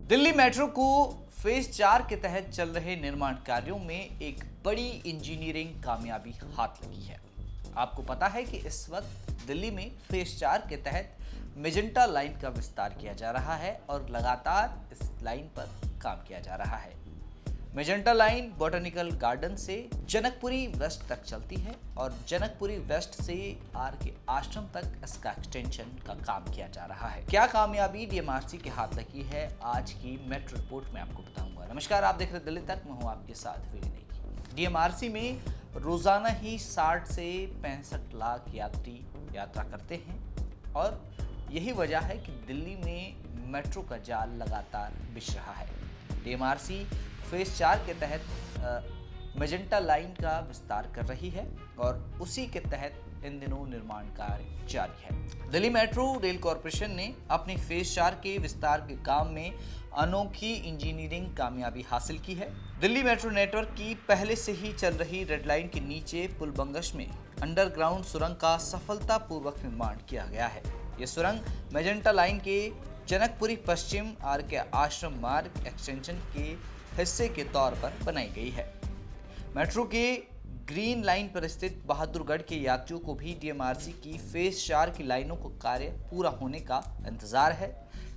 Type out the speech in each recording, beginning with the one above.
Delhi metro को phase 4 के तहत चल रहे निर्माण कार्यों में एक बड़ी इंजीनियरिंग कामयाबी हाथ लगी है। आपको पता है कि इस वक्त दिल्ली में फेज 4 के तहत मेजेंटा लाइन का विस्तार किया जा रहा है और लगातार इस लाइन पर काम किया जा रहा है। मेजेंटा लाइन बॉटनिकल गार्डन से जनकपुरी वेस्ट तक चलती है और जनकपुरी वेस्ट से आर के आश्रम तक इसका एक्सटेंशन का काम किया जा रहा है। क्या कामयाबी डीएमआरसी के हाथ लगी है, आज की मेट्रो रिपोर्ट में आपको बताऊंगा। नमस्कार, आप देख रहे दिल्ली तक, मैं हूं आपके साथ विनय। डीएमआरसी में रोजाना ही 60 से 65 लाख यात्री यात्रा करते हैं और यही वजह है कि दिल्ली में मेट्रो का जाल लगातार बिछ रहा है। डीएमआरसी फेज 4 के तहत मेजेंटा लाइन का विस्तार कर रही है और उसी के तहत इन दिनों निर्माण कार्य जारी है। दिल्ली मेट्रो रेल कॉरपोरेशन ने अपनी फेज 4 के विस्तार के काम में अनोखी इंजीनियरिंग कामयाबी हासिल की है। दिल्ली मेट्रो नेटवर्क की पहले से ही चल रही रेड लाइन के नीचे पुलबंगश में अंडरग्राउंड सुरंग का सफलतापूर्वक निर्माण किया गया है। ये सुरंग मेजेंटा लाइन के जनकपुरी पश्चिम आर के आश्रम मार्ग एक्सटेंशन के हिस्से के तौर पर बनाई गई है। मेट्रो के ग्रीन लाइन पर स्थित बहादुरगढ़ के यात्रियों को भी डीएमआरसी की फेज 4 की लाइनों को कार्य पूरा होने का इंतजार है।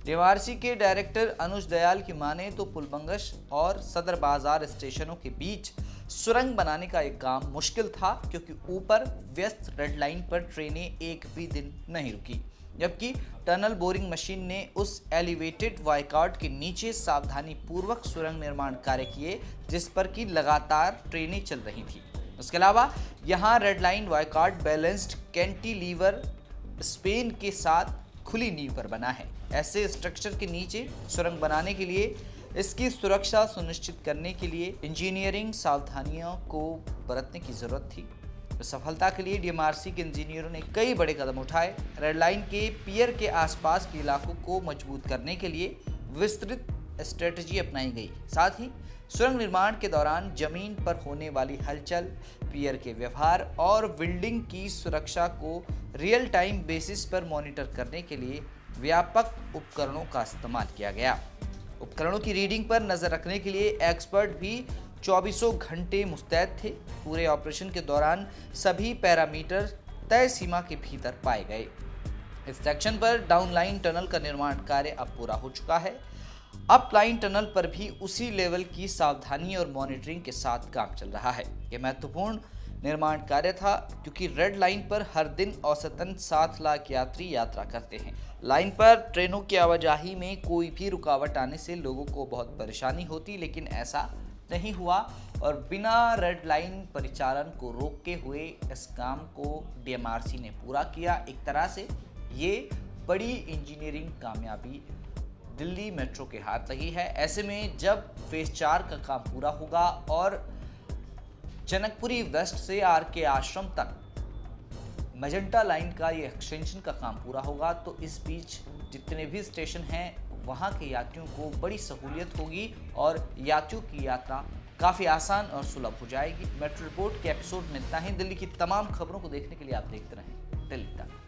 डीएमआरसी के डायरेक्टर अनुज दयाल की माने तो पुलबंगश और सदर बाजार स्टेशनों के बीच सुरंग बनाने का एक काम मुश्किल था, क्योंकि ऊपर व्यस्त रेड लाइन पर ट्रेनें एक भी दिन नहीं रुकी, जबकि टनल बोरिंग मशीन ने उस एलिवेटेड वायकॉर्ड के नीचे सावधानी पूर्वक सुरंग निर्माण कार्य किए, जिस पर की लगातार ट्रेनें चल रही थी। उसके अलावा यहां रेड लाइन वायकॉर्ड बैलेंस्ड कैंटिलीवर स्पेन के साथ खुली नींव पर बना है। ऐसे स्ट्रक्चर के नीचे सुरंग बनाने के लिए इसकी सुरक्षा सुनिश्चित करने के लिए इंजीनियरिंग सावधानियों को बरतने की जरूरत थी। सफलता के लिए डीएमआरसी के इंजीनियरों ने कई बड़े कदम उठाए। रेड लाइन के पियर के आसपास के इलाकों को मजबूत करने के लिए विस्तृत स्ट्रेटजी अपनाई गई। साथ ही सुरंग निर्माण के दौरान जमीन पर होने वाली हलचल, पियर के व्यवहार और बिल्डिंग की सुरक्षा को रियल टाइम बेसिस पर मॉनिटर करने के लिए व्यापक उपकरणों का इस्तेमाल किया गया। उपकरणों की रीडिंग पर नजर रखने के लिए एक्सपर्ट भी 24 घंटे मुस्तैद थे। पूरे ऑपरेशन के दौरान सभी पैरामीटर तय सीमा के भीतर पाए गए। इस सेक्शन पर डाउन लाइन टनल का निर्माण कार्य अब पूरा हो चुका है। अप लाइन टनल पर भी उसी लेवल की सावधानी और मॉनिटरिंग के साथ काम चल रहा है। यह महत्वपूर्ण निर्माण कार्य था, क्योंकि रेड लाइन पर हर दिन औसतन 7 लाख यात्री यात्रा करते हैं। लाइन पर ट्रेनों की आवाजाही में कोई भी रुकावट आने से लोगों को बहुत परेशानी होती, लेकिन ऐसा नहीं हुआ और बिना रेड लाइन परिचालन को रोके हुए इस काम को डीएमआरसी ने पूरा किया। एक तरह से ये बड़ी इंजीनियरिंग कामयाबी दिल्ली मेट्रो के हाथ लगी है। ऐसे में जब फेज 4 का काम पूरा होगा और जनकपुरी वेस्ट से आर के आश्रम तक मेजेंटा लाइन का ये एक्सटेंशन का काम पूरा होगा, तो इस बीच जितने भी स्टेशन हैं वहाँ के यात्रियों को बड़ी सहूलियत होगी और यात्रियों की यात्रा काफ़ी आसान और सुलभ हो जाएगी। मेट्रो रिपोर्ट के एपिसोड में इतना ही। दिल्ली की तमाम खबरों को देखने के लिए आप देखते रहें दिल्ली तक।